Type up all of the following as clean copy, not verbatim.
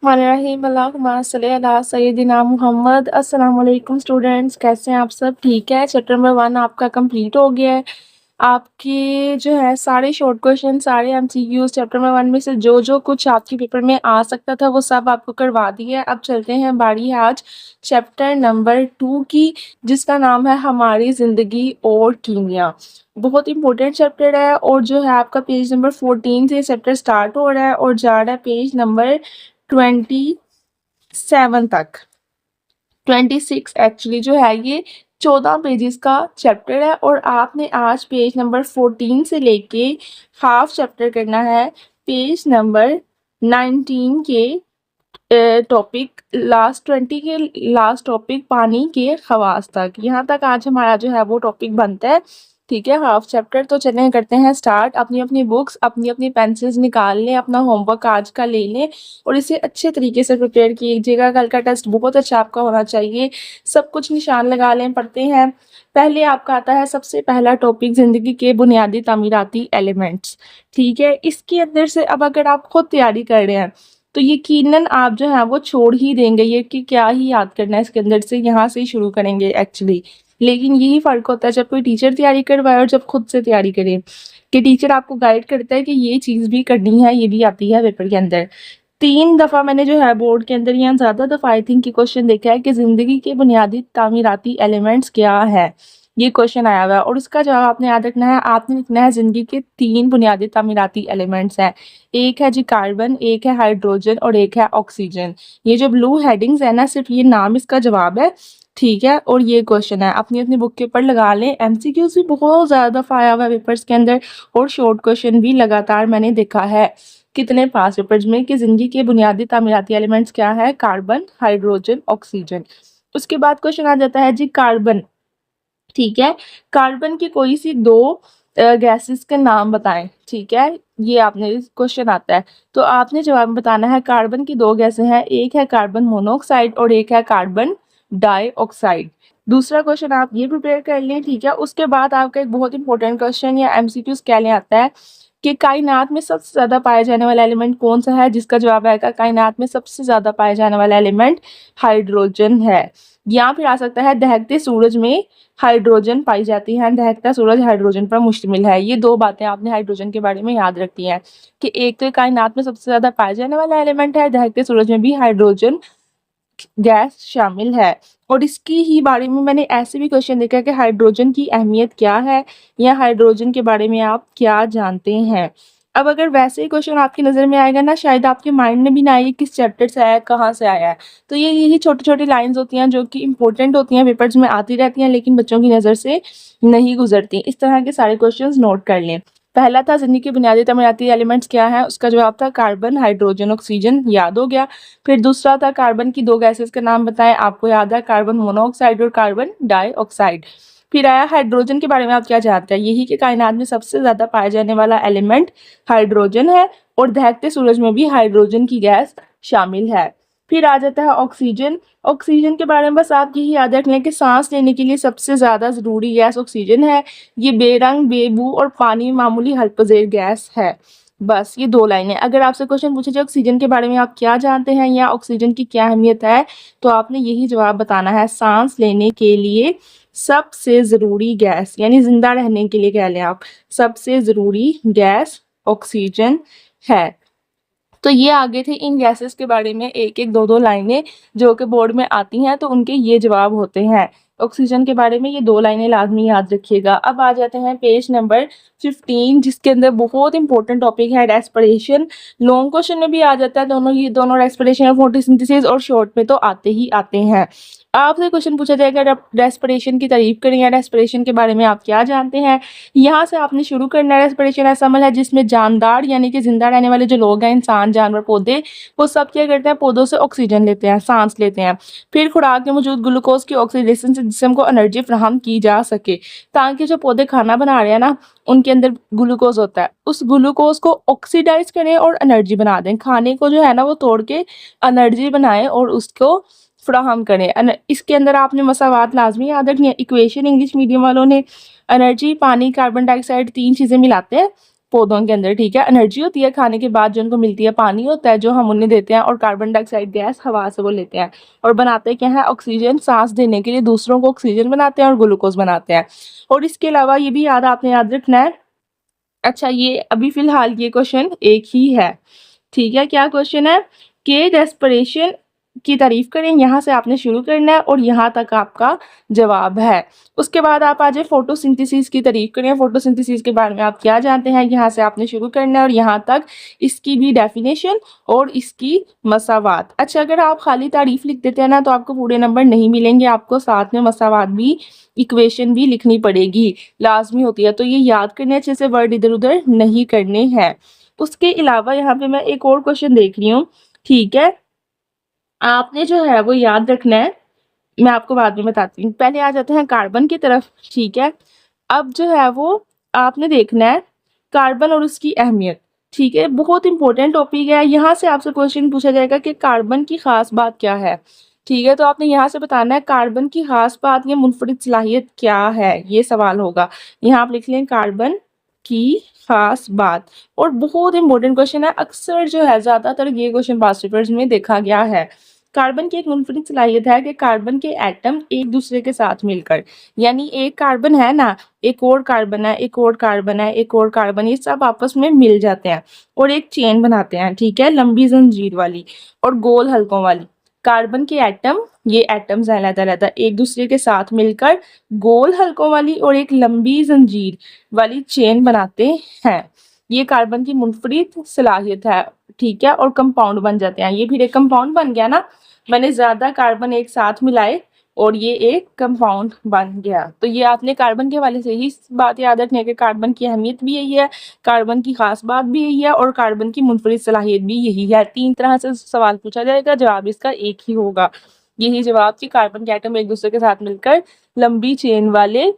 रहीम अल्लाहुम्मा सल्ली अला सय्यिदिना मुहम्मद। अस्सलाम वालेकुम स्टूडेंट्स, कैसे हैं आप सब? ठीक है, चैप्टर नंबर 1 आपका कंप्लीट हो गया है। आपके जो है सारे शॉर्ट क्वेश्चन, सारे एमसीक्यूज चैप्टर नंबर 1 में से जो कुछ आपके पेपर में आ सकता था वो सब आपको करवा दिया है। अब चलते हैं, बारी है आज चैप्टर नंबर 2 की, जिसका नाम है हमारी ज़िंदगी और कीमिया। बहुत इंपॉर्टेंट चैप्टर है और जो है आपका पेज नंबर 14 से चैप्टर स्टार्ट हो रहा है और जा रहा है पेज नंबर 27 तक। 26 एक्चुअली जो है ये 14 पेजेस का चैप्टर है और आपने आज पेज नंबर 14 से लेके हाफ चैप्टर करना है पेज नंबर 19 के टॉपिक लास्ट 20 के लास्ट टॉपिक पानी के खवास तक। यहाँ तक आज हमारा जो है वो टॉपिक बनता है। ठीक है, हाफ चैप्टर। तो चलें करते हैं स्टार्ट। अपनी अपनी बुक्स, अपनी अपनी पेंसिल्स निकाल लें, अपना होमवर्क आज का ले लें और इसे अच्छे तरीके से प्रिपेयर कीजिएगा। कल का टेस्ट बहुत अच्छा आपका होना चाहिए। सब कुछ निशान लगा लें। पढ़ते हैं। पहले आपका आता है सबसे पहला टॉपिक, ज़िंदगी के बुनियादी तामीराती एलिमेंट्स। ठीक है, इसके अंदर से अब अगर आप खुद तैयारी कर रहे हैं तो यकीनन आप जो है वो छोड़ ही देंगे ये कि क्या ही याद करना है इसके अंदर से, यहाँ से ही शुरू करेंगे एक्चुअली। लेकिन यही फ़र्क होता है जब कोई टीचर तैयारी करवाए और जब खुद से तैयारी करें, कि टीचर आपको गाइड करता है कि ये चीज़ भी करनी है, ये भी आती है पेपर के अंदर। 3 दफ़ा मैंने जो है बोर्ड के अंदर या ज़्यादा दफ़ा आई थिंक कि क्वेश्चन देखा है कि ज़िंदगी के बुनियादी तामीराती एलिमेंट्स क्या है। ये क्वेश्चन आया हुआ है और उसका जवाब आपने याद रखना है। आपने लिखना है ज़िंदगी के 3 बुनियादी तामीराती एलिमेंट्स हैं। एक है जी कार्बन, एक है हाइड्रोजन और एक है ऑक्सीजन। ये जो ब्लू हेडिंग्स है ना, सिर्फ ये नाम इसका जवाब है। ठीक है, और ये क्वेश्चन है, अपनी अपनी बुक के ऊपर लगा लें। एमसीक्यूज भी बहुत ज़्यादा दफ़ा आया हुआ है पेपर्स के अंदर और शॉर्ट क्वेश्चन भी लगातार मैंने देखा है कितने पास पेपर्स में कि ज़िंदगी के बुनियादी तामीराती एलिमेंट्स क्या है, कार्बन, हाइड्रोजन, ऑक्सीजन। उसके बाद क्वेश्चन आ जाता है जी कार्बन। ठीक है, कार्बन की कोई सी 2 गैसेस के नाम बताएं। ठीक है, ये आपने क्वेश्चन आता है तो आपने जवाब बताना है। कार्बन की 2 गैसें हैं, एक है कार्बन मोनोऑक्साइड और एक है कार्बन डाइऑक्साइड। दूसरा क्वेश्चन आप ये प्रिपेयर कर लें। ठीक है, उसके बाद आपका एक बहुत इंपॉर्टेंट क्वेश्चन या एमसीक्यूज क्या ले आता है कि कायनात में सबसे ज़्यादा पाया जाने वाला एलिमेंट कौन सा है, जिसका जवाब आएगा कायनात में सबसे ज़्यादा पाया जाने वाला एलिमेंट हाइड्रोजन है। या फिर आ सकता है दहकते सूरज में हाइड्रोजन पाई जाती है, दहकता सूरज हाइड्रोजन पर मुश्तमिल है। ये 2 बातें आपने हाइड्रोजन के बारे में याद रखती हैं कि एक तो कायनात में सबसे ज़्यादा पाया जाने वाला एलिमेंट है, दहकते सूरज में भी हाइड्रोजन गैस शामिल है। और इसकी ही बारे में मैंने ऐसे भी क्वेश्चन देखा है कि हाइड्रोजन की अहमियत क्या है या हाइड्रोजन के बारे में आप क्या जानते हैं। अब अगर वैसे ही क्वेश्चन आपकी नज़र में आएगा ना, शायद आपके माइंड में भी ना आए किस चैप्टर से आया है, कहाँ से आया है। तो ये यही छोटी छोटी लाइंस होती हैं जो कि इंपॉर्टेंट होती हैं, पेपर्स में आती रहती हैं लेकिन बच्चों की नज़र से नहीं गुजरती। इस तरह के सारे क्वेश्चन नोट कर लें। पहला था ज़िंदगी के बुनियादी तामीराती एलिमेंट्स क्या है, उसका जवाब था कार्बन, हाइड्रोजन, ऑक्सीजन। याद हो गया। फिर दूसरा था कार्बन की 2 गैसेस के नाम बताएं। आपको याद है कार्बन मोनोऑक्साइड और कार्बन डाइऑक्साइड। फिर आया हाइड्रोजन के बारे में आप क्या जानते हैं, यही कि कायनात में सबसे ज़्यादा पाया जाने वाला एलिमेंट हाइड्रोजन है और दहकते सूरज में भी हाइड्रोजन की गैस शामिल है। फिर आ जाता है ऑक्सीजन। ऑक्सीजन के बारे में बस आप यही याद रख लें कि सांस लेने के लिए सबसे ज़्यादा ज़रूरी गैस ऑक्सीजन है। ये बेरंग, बेबू और पानी मामूली हल्पजेर गैस है। बस ये 2 लाइनें। अगर आपसे क्वेश्चन पूछे जाए ऑक्सीजन के बारे में आप क्या जानते हैं या ऑक्सीजन की क्या अहमियत है, तो आपने यही जवाब बताना है, सांस लेने के लिए सबसे ज़रूरी गैस, यानी ज़िंदा रहने के लिए कह लें आप, सबसे ज़रूरी गैस ऑक्सीजन है। तो ये आगे थे इन गैसेस के बारे में एक एक 2 लाइनें जो कि बोर्ड में आती हैं, तो उनके ये जवाब होते हैं। ऑक्सीजन के बारे में ये 2 लाइनें लाजमी याद रखिएगा। अब आ जाते हैं पेज नंबर 15, जिसके अंदर बहुत इंपॉर्टेंट टॉपिक है रेस्पिरेशन। लॉन्ग क्वेश्चन में भी आ जाता है दोनों, ये दोनों रेस्पिरेशन और फोटोसिंथेसिस, और शॉर्ट में तो आते ही आते हैं। आपसे क्वेश्चन पूछा जाएगा रेस्पिरेशन की तारीफ करें या रेस्पिरेशन के बारे में आप क्या जानते हैं। यहाँ से आपने शुरू करना है। रेस्पिरेशन ऐसा अमल है जिसमें जानदार यानी कि जिंदा रहने वाले जो लोग हैं, इंसान, जानवर, पौधे, वो सब क्या करते हैं, पौधों से ऑक्सीजन लेते हैं, सांस लेते हैं। फिर खुराक में मौजूद ग्लूकोज की ऑक्सीडेशन से जिस्म को एनर्जी फ्राहम की जा सके, ताकि जो पौधे खाना बना रहे हैं ना, उनके अंदर ग्लूकोज होता है, उस ग्लूकोज को ऑक्सीडाइज करें और एनर्जी बना दें। खाने को जो है ना वो तोड़ के एनर्जी बनाएं और उसको फ्राहम करें। इसके अंदर आपने मसावात लाजमी याद रखनी है। इक्वेशन इंग्लिश मीडियम वालों ने, एनर्जी, पानी, कार्बन डाइऑक्साइड, 3 चीज़ें मिलाते हैं पौधों के अंदर, ठीक है। एनर्जी होती है खाने के बाद जो उनको मिलती है, पानी होता है जो हम उन्हें देते हैं, और कार्बन डाइऑक्साइड गैस हवा से वो लेते हैं और बनाते क्या है, ऑक्सीजन। सांस देने के लिए दूसरों को ऑक्सीजन बनाते हैं और ग्लूकोज बनाते हैं। और इसके अलावा ये भी आपने याद रखना है। अच्छा, ये अभी फिलहाल ये क्वेश्चन एक ही है, ठीक है। क्या क्वेश्चन है कि रेस्पिरेशन की तारीफ करें, यहाँ से आपने शुरू करना है और यहाँ तक आपका जवाब है। उसके बाद आप आ जाए फोटोसिंथेसिस की तारीफ करें। फोटोसिंथेसिस के बारे में आप क्या जानते हैं, यहाँ से आपने शुरू करना है और यहाँ तक इसकी भी डेफिनेशन और इसकी मसावात। अच्छा, अगर आप खाली तारीफ लिख देते हैं ना तो आपको पूरे नंबर नहीं मिलेंगे, आपको साथ में मसावात भी, इक्वेशन भी लिखनी पड़ेगी, लाजमी होती है। तो ये याद करने, अच्छे से वर्ड इधर उधर नहीं करने हैं। उसके अलावा यहाँ पे मैं एक और क्वेश्चन देख रही हूँ, ठीक है। आपने जो है वो याद रखना है, मैं आपको बाद में बताती हूँ। पहले आ जाते हैं कार्बन की तरफ, ठीक है। अब जो है वो आपने देखना है कार्बन और उसकी अहमियत, ठीक है। बहुत इंपॉर्टेंट टॉपिक है, यहाँ से आपसे क्वेश्चन पूछा जाएगा कि कार्बन की खास बात क्या है, ठीक है। तो आपने यहाँ से बताना है कार्बन की खास बात या मुनफरिद सलाहियत क्या है, ये सवाल होगा। यहाँ आप लिख लें कार्बन की खास बात। और बहुत इंपॉर्टेंट क्वेश्चन है, अक्सर जो है ज्यादातर ये क्वेश्चन पास्ट पेपर्स में देखा गया है। कार्बन की एक मुनफरिद सलाहियत है कि कार्बन के एटम एक दूसरे के साथ मिलकर, यानी एक कार्बन है ना, एक और कार्बन है, एक और कार्बन है, एक और कार्बन, ये सब आपस में मिल जाते हैं और एक चेन बनाते हैं, ठीक है, लंबी जंजीर वाली और गोल हलकों वाली। कार्बन के एटम, ये एटम्स हैं अलग-अलग, एक दूसरे के साथ मिलकर गोल हलकों वाली और एक लंबी जंजीर वाली चेन बनाते हैं। ये कार्बन की मुनफरिद सलाहियत है, ठीक है। और कंपाउंड बन जाते हैं, ये फिर एक कंपाउंड बन गया ना, मैंने ज्यादा कार्बन एक साथ मिलाए और ये एक कंपाउंड बन गया। तो ये आपने कार्बन के हवाले से ही बात याद रखनी है कि कार्बन की अहमियत भी यही है, कार्बन की खास बात भी यही है और कार्बन की मुनफरिद सलाहियत भी यही है। 3 तरह से सवाल पूछा जाएगा, जवाब इसका एक ही होगा। यही जवाब कि कार्बन के एटम एक दूसरे के साथ मिलकर लंबी चेन वाले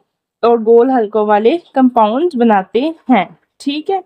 और गोल हलकों वाले कंपाउंड बनाते हैं, ठीक है।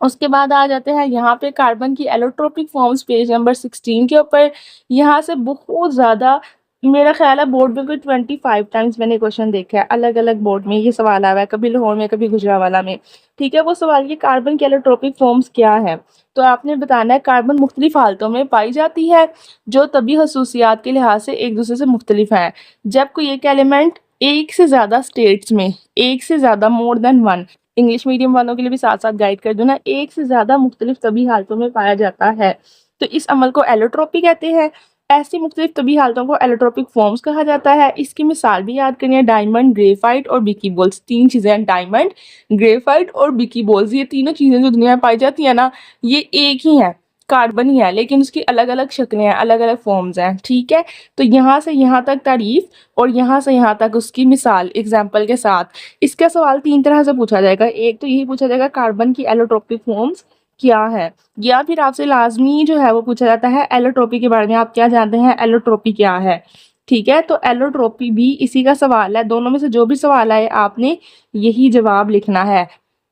उसके बाद आ जाते हैं यहाँ पे कार्बन की एलोट्रोपिक फॉर्म्स, पेज नंबर 16 के ऊपर। यहाँ से बहुत ज़्यादा, मेरा ख्याल है बोर्ड में कोई 25 टाइम्स मैंने क्वेश्चन देखा है, अलग अलग बोर्ड में ये सवाल आया है, कभी लाहौर में कभी गुजरावाला में, ठीक है। वो सवाल ये कार्बन की एलोट्रोपिक फॉर्म्स क्या है, तो आपने बताना है कार्बन मुख्तलिफ हालतों में पाई जाती है जो तभी खसूसियात के लिहाज से एक दूसरे से मुख्तलिफ हैं। जब कोई एक एलिमेंट एक से ज़्यादा स्टेट्स में, एक से ज़्यादा, more than one, English medium वालों के लिए भी साथ साथ गाइड कर दो ना, एक से ज्यादा मुख्तलिफ तभी हालतों में पाया जाता है तो इस अमल को एलोट्रोपी कहते हैं। ऐसी मुख्तलिफ तभी हालतों को एलोट्रोपिक फॉर्म्स कहा जाता है। इसकी मिसाल भी याद करिए, डायमंड, ग्रेफाइट और बिकीबोल्स। 3 चीजें हैं, डायमंड, ग्रेफाइट और बिकीबोल्स, ये तीनों चीजें जो दुनिया में पाई जाती है ना, ये एक ही है, कार्बन ही है, लेकिन उसकी अलग अलग शक्लें हैं, अलग अलग फॉर्म्स हैं, ठीक है। तो यहाँ से यहाँ तक तारीफ और यहाँ से यहाँ तक उसकी मिसाल एग्जाम्पल के साथ। इसका सवाल 3 तरह से पूछा जाएगा। एक तो यही पूछा जाएगा कार्बन की एलोट्रोपिक फॉर्म्स क्या है, या फिर आपसे लाजमी जो है वो पूछा जाता है एलोट्रोपी के बारे में आप क्या जानते हैं, एलोट्रोपी क्या है, ठीक है। तो एलोट्रोपी भी इसी का सवाल है। दोनों में से जो भी सवाल आए आपने यही जवाब लिखना है।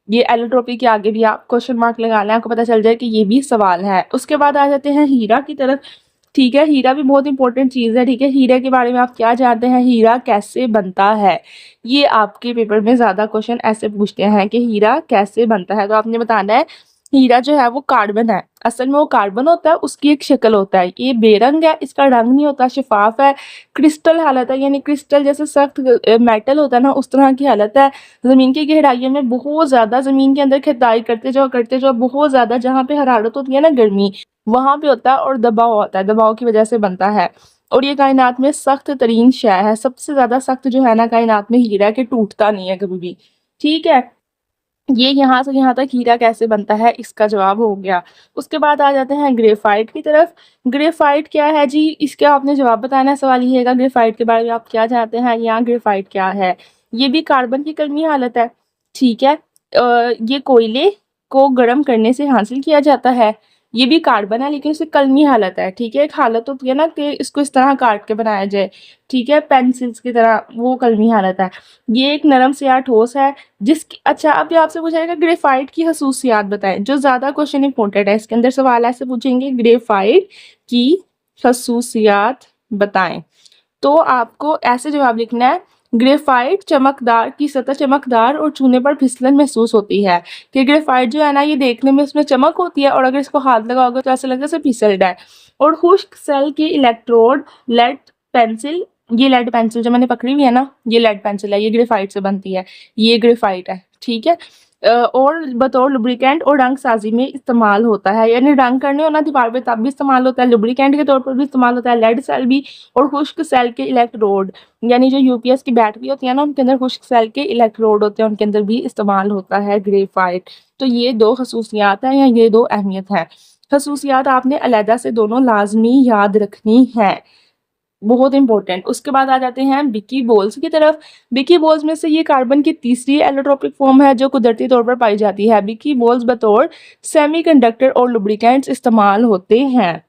ये एलोट्रोपी के आगे भी आप क्वेश्चन मार्क लगा लें, आपको पता चल जाए कि ये भी सवाल है। उसके बाद आ जाते हैं हीरा की तरफ, ठीक है। हीरा भी बहुत इंपॉर्टेंट चीज़ है, ठीक है। हीरे के बारे में आप क्या जानते हैं, हीरा कैसे बनता है, ये आपके पेपर में ज़्यादा क्वेश्चन ऐसे पूछते हैं कि हीरा कैसे बनता है। तो आपने बताना है हीरा जो है वो कार्बन है, असल में वो कार्बन होता है, उसकी एक शक्ल होता है, ये बेरंग है, इसका रंग नहीं होता, शफाफ है, क्रिस्टल हालत है, यानी क्रिस्टल जैसे सख्त मेटल होता है ना, उस तरह की हालत है। ज़मीन की गहराइयों में बहुत ज़्यादा, ज़मीन के अंदर खुदाई करते जाओ बहुत ज़्यादा, जहाँ पे हरारत होती है ना, गर्मी, वहां पे होता है और दबाव होता है, दबाव की वजह से बनता है। और ये कायनात में सख्त तरीन शय है, सबसे ज्यादा सख्त जो है ना कायनात में हीरा के, टूटता नहीं है कभी भी, ठीक है। ये यहाँ से यहाँ तक हीरा कैसे बनता है इसका जवाब हो गया। उसके बाद आ जाते हैं ग्रेफाइट की तरफ। ग्रेफाइट क्या है जी, इसका आपने जवाब बताना है। सवाल ये है ग्रेफाइट के बारे में आप क्या जानते हैं, यहाँ ग्रेफाइट क्या है। ये भी कार्बन की कलमी हालत है, ठीक है। ये कोयले को गर्म करने से हासिल किया जाता है, ये भी कार्बन है लेकिन उसकी कलमी हालत है, ठीक है। एक हालत होती है ना कि इसको इस तरह काट के बनाया जाए, ठीक है, पेंसिल्स की तरह, वो कलमी हालत है। ये एक नरम से ठोस है जिसकी, अच्छा अब आपसे पूछाएगा ग्रेफाइट की खसूसियात बताएं, जो ज्यादा क्वेश्चन इंपॉर्टेंट है, इसके अंदर सवाल ऐसे पूछेंगे ग्रेफाइट की खसूसियात बताएं। तो आपको ऐसे जवाब लिखना है, ग्रेफाइट चमकदार की सतह चमकदार और छूने पर फिसलन महसूस होती है। कि ग्रेफाइट जो है ना ये देखने में इसमें चमक होती है और अगर इसको हाथ लगाओगे तो ऐसा लगेगा जैसे फिसल रहा है। और खुश्क सेल के इलेक्ट्रोड लेड पेंसिल, ये लेड पेंसिल जो मैंने पकड़ी हुई है ना ये लेड पेंसिल है, ये ग्रेफाइट से बनती है, ये ग्रेफाइट है, ठीक है। और बतौर लुब्रिकेंट और रंग साजी में इस्तेमाल होता है, यानी रंग करने हो ना दीवार पे तब भी इस्तेमाल होता है, लुब्रिकेंट के तौर पर भी इस्तेमाल होता है, लेड सेल भी। और खुश्क सेल के इलेक्ट्रोड यानी जो यूपीएस की बैटरी होती है ना उनके अंदर खुश्क सेल के इलेक्ट्रोड होते हैं, उनके अंदर भी इस्तेमाल होता है ग्रेफाइट। तो ये दो खसूसियात हैं या ये दो अहमियत है। खसूसियात आपने अलहदा से दोनों लाजमी याद रखनी है, बहुत इंपॉर्टेंट। उसके बाद आ जाते हैं बिकी बोल्स की तरफ। बिकी बोल्स में से ये कार्बन की तीसरी एलोट्रोपिक फॉर्म है जो कुदरती तौर पर पाई जाती है। बिकी बोल्स बतौर सेमीकंडक्टर और लुब्रिकेंट्स इस्तेमाल होते हैं।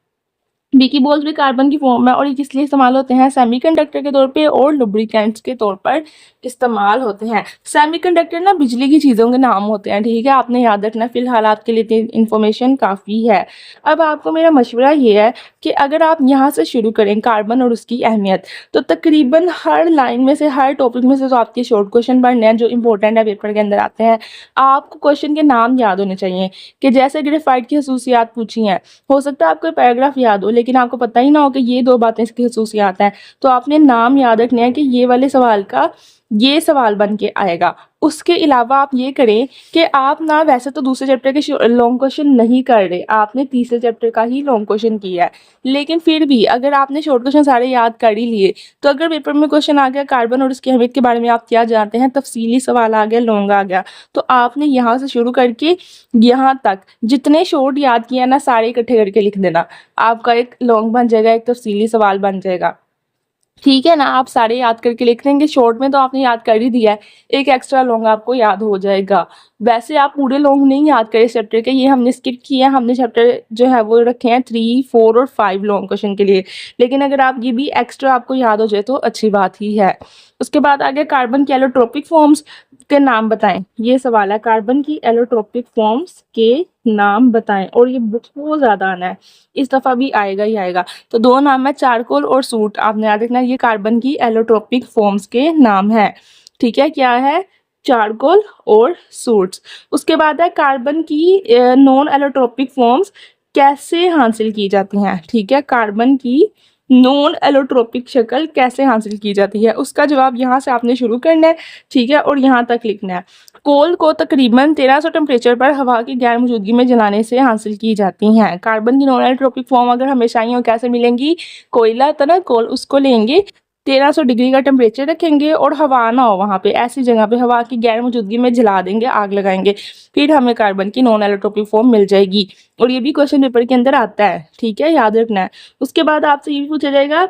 बिकी बॉल्स भी कार्बन की फॉर्म है और ये किस लिए इस्तेमाल होते हैं, सेमीकंडक्टर के तौर पे और लुब्रिकेंट्स के तौर पर इस्तेमाल होते हैं। सेमीकंडक्टर ना बिजली की चीज़ों के नाम होते हैं, ठीक है, आपने याद रखना। फिलहाल आपके लिए इन्फॉर्मेशन काफ़ी है। अब आपको मेरा मशवरा ये है कि अगर आप यहाँ से शुरू करें कार्बन और उसकी अहमियत, तो तकरीबन हर लाइन में से हर टॉपिक में से तो आपके शॉर्ट क्वेश्चन पढ़ने हैं जो इंपॉर्टेंट है, पेपर के अंदर आते हैं। आपको क्वेश्चन के नाम याद होने चाहिए कि जैसे ग्रेफाइट की खसूसियात पूछी हैं, हो सकता है आपको पैराग्राफ याद हो लेकिन आपको पता ही ना हो कि ये दो बातें इसकी खसूसियात हैं, तो आपने नाम याद रखने हैं कि ये वाले सवाल का ये सवाल बन के आएगा। उसके अलावा आप ये करें कि आप ना वैसे तो दूसरे चैप्टर के लॉन्ग क्वेश्चन नहीं कर रहे, आपने तीसरे चैप्टर का ही लॉन्ग क्वेश्चन किया है, लेकिन फिर भी अगर आपने शॉर्ट क्वेश्चन सारे याद कर ही लिए तो अगर पेपर में क्वेश्चन आ गया कार्बन और उसकी अहमियत के बारे में आप क्या जानते हैं, तफसीली सवाल आ गया, लॉन्ग आ गया, तो आपने यहाँ से शुरू करके यहाँ तक जितने शॉर्ट याद किए ना सारे इकट्ठे करके लिख देना, आपका एक लॉन्ग बन जाएगा, एक तफसीली सवाल बन जाएगा, ठीक है ना। आप सारे याद करके लिख लेंगे, शॉर्ट में तो आपने याद कर ही दिया है, एक एक्स्ट्रा लॉन्ग आपको याद हो जाएगा। वैसे आप पूरे लॉन्ग नहीं याद करें चैप्टर के, ये हमने स्किप किया है, हमने चैप्टर जो है वो रखे हैं 3, 4 और 5 लॉन्ग क्वेश्चन के लिए, लेकिन अगर आप ये भी एक्स्ट्रा आपको याद हो जाए तो अच्छी बात ही है। उसके बाद आगे कार्बन की एलोट्रोपिक फॉर्म्स के नाम बताएं, ये सवाल है, कार्बन की एलोट्रोपिक फॉर्म्स के नाम बताएं, और ये बहुत ज़्यादा आना है, इस दफ़ा भी आएगा ही आएगा। तो दो नाम है, चारकोल और सूट, आपने याद रखना ये कार्बन की एलोट्रोपिक फॉर्म्स के नाम है, ठीक है, क्या है, चारकोल और सूट्स। उसके बाद है कार्बन की नॉन एलोट्रोपिक फॉर्म्स कैसे हासिल की जाती हैं, ठीक है, कार्बन की नॉन एलोट्रोपिक शक्ल कैसे हासिल की जाती है, उसका जवाब यहाँ से आपने शुरू करना है, ठीक है, और यहाँ तक लिखना है। कोल को तकरीबन 1300 टेम्परेचर पर हवा की गैर मौजूदगी में जलाने से हासिल की जाती हैं। कार्बन की नॉन एलोट्रोपिक फॉर्म अगर हमेशा ही हो कैसे मिलेंगी, कोयला होता ना कोल, उसको लेंगे, 1300 डिग्री का टेम्परेचर रखेंगे और हवा ना हो वहाँ पे, ऐसी जगह पे हवा की गैर मौजूदगी में जला देंगे, आग लगाएंगे, फिर हमें कार्बन की नॉन एलोट्रोपिक फॉर्म मिल जाएगी। और ये भी क्वेश्चन पेपर के अंदर आता है, ठीक है, याद रखना है। उसके बाद आपसे ये भी पूछा जाएगा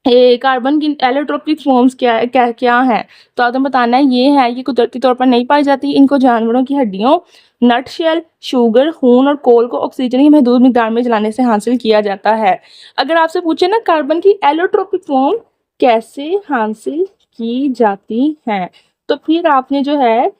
कार्बन की एलोट्रोपिक फॉर्म्स क्या है, तो आपने बताना है ये कुदरती तौर पर नहीं पाई जाती, इनको जानवरों की हड्डियों, नट शेल, शुगर, खून और कोल को ऑक्सीजन की महदूद मिकदार में जलाने से हासिल किया जाता है। अगर आपसे पूछे ना कार्बन की एलोट्रोपिक फॉर्म कैसे हासिल की जाती है, तो फिर आपने जो है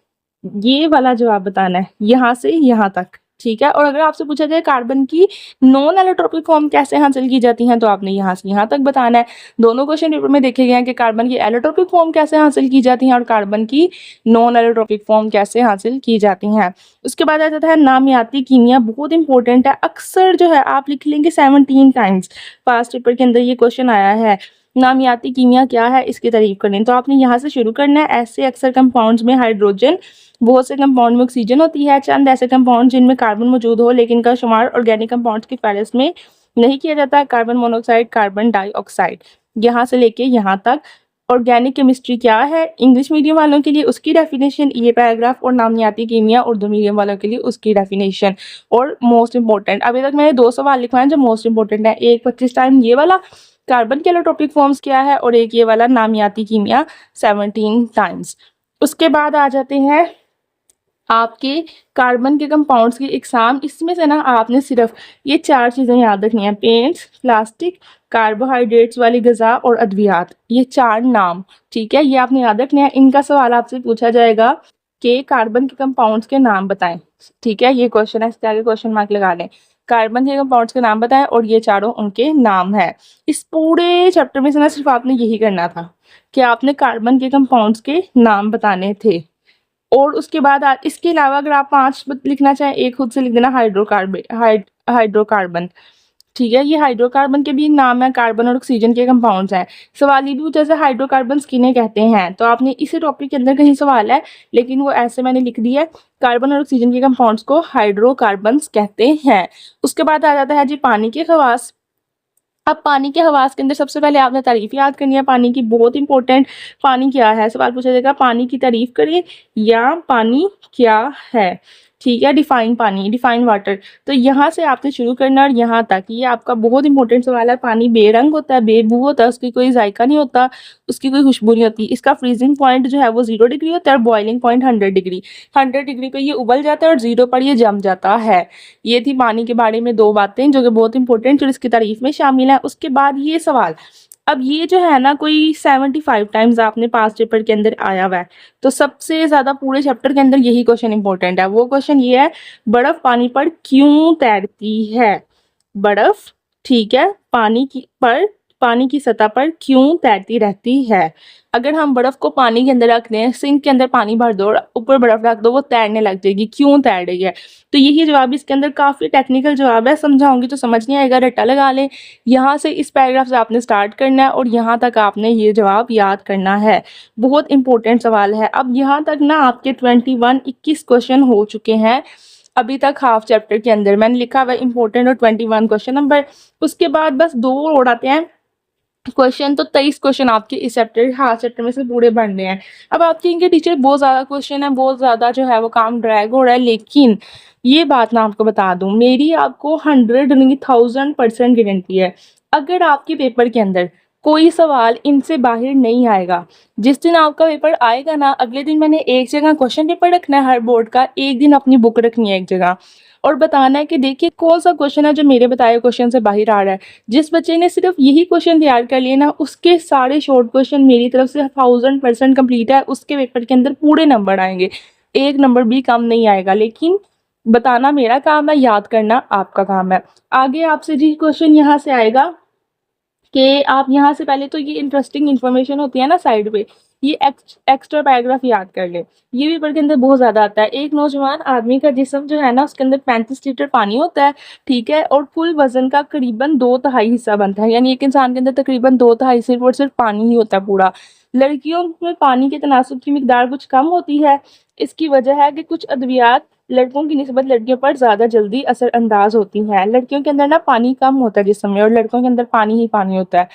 ये वाला जवाब बताना है, यहाँ से यहाँ तक, ठीक है। और अगर आपसे पूछा जाए कार्बन की नॉन एलोट्रोपिक फॉर्म कैसे हासिल की जाती हैं, तो आपने यहाँ से यहाँ तक बताना है। दोनों क्वेश्चन पेपर में देखे गए हैं कि कार्बन की एलोट्रोपिक फॉर्म कैसे हासिल की जाती हैं और कार्बन की नॉन एलोट्रोपिक फॉर्म कैसे हासिल की जाती हैं। उसके बाद आ जाता है नामियाती कीमिया, बहुत इंपॉर्टेंट है, अक्सर जो है आप लिख लेंगे 17 टाइम्स, पास्ट पेपर के अंदर ये क्वेश्चन आया है, नामियाती कीमिया क्या है, इसकी तारीफ करें, तो आपने यहाँ से शुरू करना है। ऐसे अक्सर कंपाउंड्स में हाइड्रोजन, बहुत से कंपाउंड में ऑक्सीजन होती है, चंद ऐसे कंपाउंड जिनमें कार्बन मौजूद हो लेकिन का शुमार ऑर्गेनिक कंपाउंड्स की फहरिस्त में नहीं किया जाता, कार्बन मोनोऑक्साइड, कार्बन डाइऑक्साइड, यहाँ से लेके यहाँ तक। ऑर्गेनिक केमिस्ट्री क्या है इंग्लिश मीडियम वालों के लिए, उसकी डेफिनेशन ये पैराग्राफ, और नामियाती कीमिया उर्दू मीडियम वालों के लिए उसकी डेफिनेशन। और मोस्ट इंपॉर्टेंट, अभी तक मैंने 2 सवाल लिखवाए जो मोस्ट इंपॉर्टेंट है, एक 25 टाइम ये वाला कार्बन के एलोट्रोपिक फॉर्म्स क्या है, और एक ये वाला नामियाती कीमिया 17 टाइम्स। उसके बाद आ जाते हैं आपके कार्बन के कंपाउंड्स की इकसाम, इसमें से ना आपने सिर्फ ये 4 चीज़ें याद रखनी है, पेंट्स, प्लास्टिक, कार्बोहाइड्रेट्स वाली गज़ा और अद्वियात, ये 4 नाम, ठीक है, ये आपने याद रखने हैं। इनका सवाल आपसे पूछा जाएगा कि कार्बन के कंपाउंड्स के नाम बताएं, ठीक है, ये क्वेश्चन है, इसके आगे क्वेश्चन मार्क लगा लें। कार्बन के कंपाउंड्स के नाम बताएं और ये चारों उनके नाम है। इस पूरे चैप्टर में से ना सिर्फ आपने यही करना था कि आपने कार्बन के कंपाउंड्स के नाम बताने थे। और उसके बाद इसके अलावा अगर आप 5 लिखना चाहें, एक खुद से लिख देना हाइड्रोकार्बन। ठीक है, ये हाइड्रोकार्बन के भी नाम है, कार्बन और ऑक्सीजन के कंपाउंड्स हैं। सवाल ये भी पूछा जैसे हाइड्रोकार्बन्स किन्हें कहते हैं, तो आपने इसी टॉपिक के अंदर कहीं सवाल है, लेकिन वो ऐसे मैंने लिख दिया है, कार्बन और ऑक्सीजन के कंपाउंड्स को हाइड्रोकार्बन्स कहते हैं। उसके बाद आ जाता है जी पानी के खवास। अब पानी के खवास के अंदर सबसे पहले आपने तारीफ याद करनी है पानी की, बहुत इंपॉर्टेंट। पानी क्या है, सवाल पूछा जाएगा पानी की तारीफ करें या पानी क्या है। ठीक है, डिफाइन पानी, डिफाइन वाटर। तो यहाँ से आपने शुरू करना और यहाँ तक, ये आपका बहुत इंपॉर्टेंट सवाल है। पानी बेरंग होता है, बेबू होता है, उसकी कोई जायका नहीं होता, उसकी कोई खुशबू नहीं होती। इसका फ्रीजिंग पॉइंट जो है वो 0 डिग्री होता है और बॉइलिंग पॉइंट 100 डिग्री। 100 डिग्री पे ये उबल जाता है और 0 पर ये जम जाता है। ये थी पानी के बारे में 2 बातें जो कि बहुत इंपॉर्टेंट और इसकी तारीफ में शामिल है। उसके बाद ये सवाल, अब ये जो है ना कोई 75 टाइम्स आपने पास्ट पेपर के अंदर आया हुआ है, तो सबसे ज्यादा पूरे चैप्टर के अंदर यही क्वेश्चन इंपॉर्टेंट है। वो क्वेश्चन ये है, बर्फ पानी पर क्यों तैरती है। बर्फ, ठीक है, पानी की सतह पर क्यों तैरती रहती है। अगर हम बर्फ को पानी के अंदर रख दें, सिंक के अंदर पानी भर दो और ऊपर बर्फ रख दो, वो तैरने लग जाएगी। क्यों तैर रही है, तो यही जवाब, इसके अंदर काफी टेक्निकल जवाब है, समझाऊंगी तो समझ नहीं आएगा, रट्टा लगा लें। यहाँ से इस पैराग्राफ से आपने स्टार्ट करना है और यहाँ तक आपने ये जवाब याद करना है। बहुत इंपॉर्टेंट सवाल है। अब यहाँ तक ना आपके 21 क्वेश्चन हो चुके हैं अभी तक हाफ चैप्टर के अंदर, मैंने लिखा हुआ इंपॉर्टेंट और 21 क्वेश्चन नंबर। उसके बाद बस 2 और आते हैं क्वेश्चन, तो 23 क्वेश्चन आपके इस चैप्टर, हाफ चैप्टर में से पूरे बनने हैं। अब आप कहेंगे टीचर बहुत ज़्यादा क्वेश्चन है, बहुत ज़्यादा जो है वो काम ड्रैग हो रहा है, लेकिन ये बात मैं आपको बता दूं, मेरी आपको 100 नहीं 1000% गारंटी है, अगर आपके पेपर के अंदर कोई सवाल इनसे बाहर नहीं आएगा, जिस दिन आपका पेपर आएगा ना, अगले दिन मैंने एक जगह क्वेश्चन पेपर रखना है हर बोर्ड का, एक दिन अपनी बुक रखनी है एक जगह, और बताना है कि देखिए कौन सा क्वेश्चन है जो मेरे बताए क्वेश्चन से बाहर आ रहा है। जिस बच्चे ने सिर्फ यही क्वेश्चन तैयार कर लिए ना, उसके सारे शॉर्ट क्वेश्चन मेरी तरफ से 1000% कंप्लीट है, उसके पेपर के अंदर पूरे नंबर आएंगे, 1 नंबर भी कम नहीं आएगा। लेकिन बताना मेरा काम है, याद करना आपका काम है। आगे आपसे जी क्वेश्चन यहाँ से आएगा कि आप यहाँ से पहले तो ये इंटरेस्टिंग इन्फॉर्मेशन होती है ना साइड पे, ये एक्स्ट्रा पैराग्राफ याद कर ले। ये पेपर के अंदर बहुत ज्यादा आता है। एक नौजवान आदमी का जिस्म जो है ना, उसके अंदर 35 लीटर पानी होता है, ठीक है, और कुल वजन का करीबन 2/3 हिस्सा बनता है, यानी एक इंसान के अंदर तकरीबन 2/3 सिर्फ और सिर्फ पानी ही होता है पूरा। लड़कियों में पानी के तनासुब की मिकदार कुछ कम होती है। इसकी वजह है कि कुछ अद्वियात लड़कों की निस्बत लड़कियों पर ज़्यादा जल्दी असरअंदाज होती हैं। लड़कियों के अंदर ना पानी कम होता है जिस्म में, और लड़कों के अंदर पानी ही पानी होता है,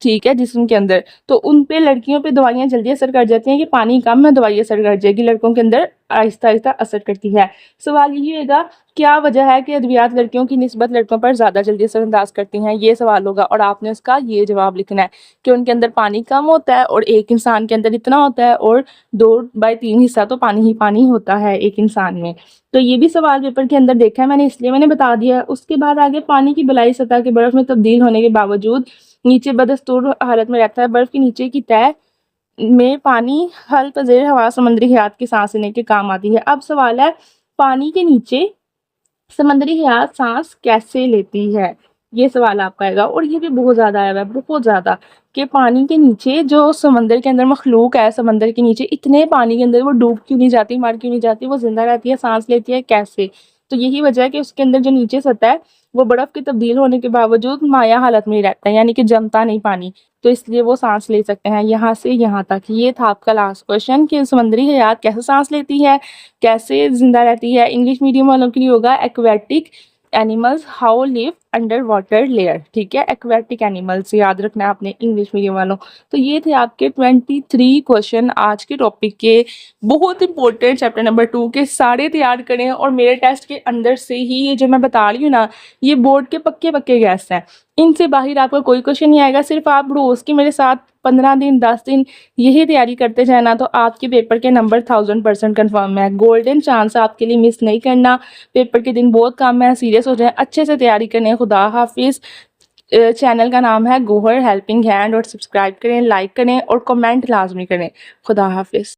ठीक है, जिस्म के अंदर। तो उन पे लड़कियों पे दवाइयाँ जल्दी असर कर जाती हैं कि पानी कम है, दवाई असर कर जाएगी, लड़कों के अंदर आहिस्ता आहिस्ता असर करती है। सवाल यही होगा, क्या वजह है कि अद्वियात लड़कियों की निस्बत लड़कों पर ज़्यादा जल्दी असरअंदाज करती हैं, ये सवाल होगा, और आपने उसका ये जवाब लिखना है कि उनके अंदर पानी कम होता है और एक इंसान के अंदर इतना होता है, और 2/3 हिस्सा तो पानी ही पानी होता है एक इंसान में। तो ये भी सवाल पेपर के अंदर देखा है मैंने, इसलिए मैंने बता दिया। उसके बाद आगे, पानी की बलाई सतह के बर्फ में तब्दील होने के बावजूद नीचे बदस्तूर हालत में रहता है। बर्फ के नीचे की तह में पानी हल पजेर हवा समुद्री हयात की सांस लेने के काम आती है। अब सवाल है, पानी के नीचे समुद्री हयात सांस कैसे लेती है, ये सवाल आपका आएगा। और ये भी बहुत ज्यादा आया हुआ है, बहुत ज्यादा, कि पानी के नीचे जो समंदर के अंदर मखलूक है, समंदर के नीचे इतने पानी के अंदर वो डूब क्यों नहीं जाती, मर क्यों नहीं जाती, वो जिंदा रहती है, सांस लेती है, कैसे। तो यही वजह है कि उसके अंदर जो नीचे सतह है वो बर्फ के तब्दील होने के बावजूद माया हालत में ही रहता है, यानी कि जमता नहीं पानी, तो इसलिए वो सांस ले सकते हैं। यहाँ से यहाँ तक ये था आपका लास्ट क्वेश्चन कि समुद्री हयात कैसे सांस लेती है, कैसे जिंदा रहती है। इंग्लिश मीडियम वालों के लिए होगा aquatic animals how live under water layer, ठीक है, एक्वेटिक एनिमल्स याद रखना है आपने इंग्लिश मीडियम वालों। तो ये थे आपके 23 क्वेश्चन आज के टॉपिक के, बहुत इंपॉर्टेंट चैप्टर नंबर 2 के, सारे तैयार करें। और मेरे टेस्ट के अंदर से ही ये जो मैं बता रही हूँ ना, ये बोर्ड के पक्के पक्के गैस हैं, इनसे बाहर आपका कोई क्वेश्चन नहीं आएगा। सिर्फ आप रोज की मेरे साथ 15 दिन 10 दिन यही तैयारी करते जाना, तो आपके पेपर के नंबर 1000% कन्फर्म है। गोल्डन चांस आपके लिए मिस नहीं करना। पेपर के दिन बहुत कम है, सीरियस हो जाए, अच्छे से तैयारी करें। खुदा हाफिज। चैनल का नाम है गोहर हेल्पिंग हैंड, और सब्सक्राइब करें, लाइक करें और कमेंट लाजमी करें। खुदा हाफिज।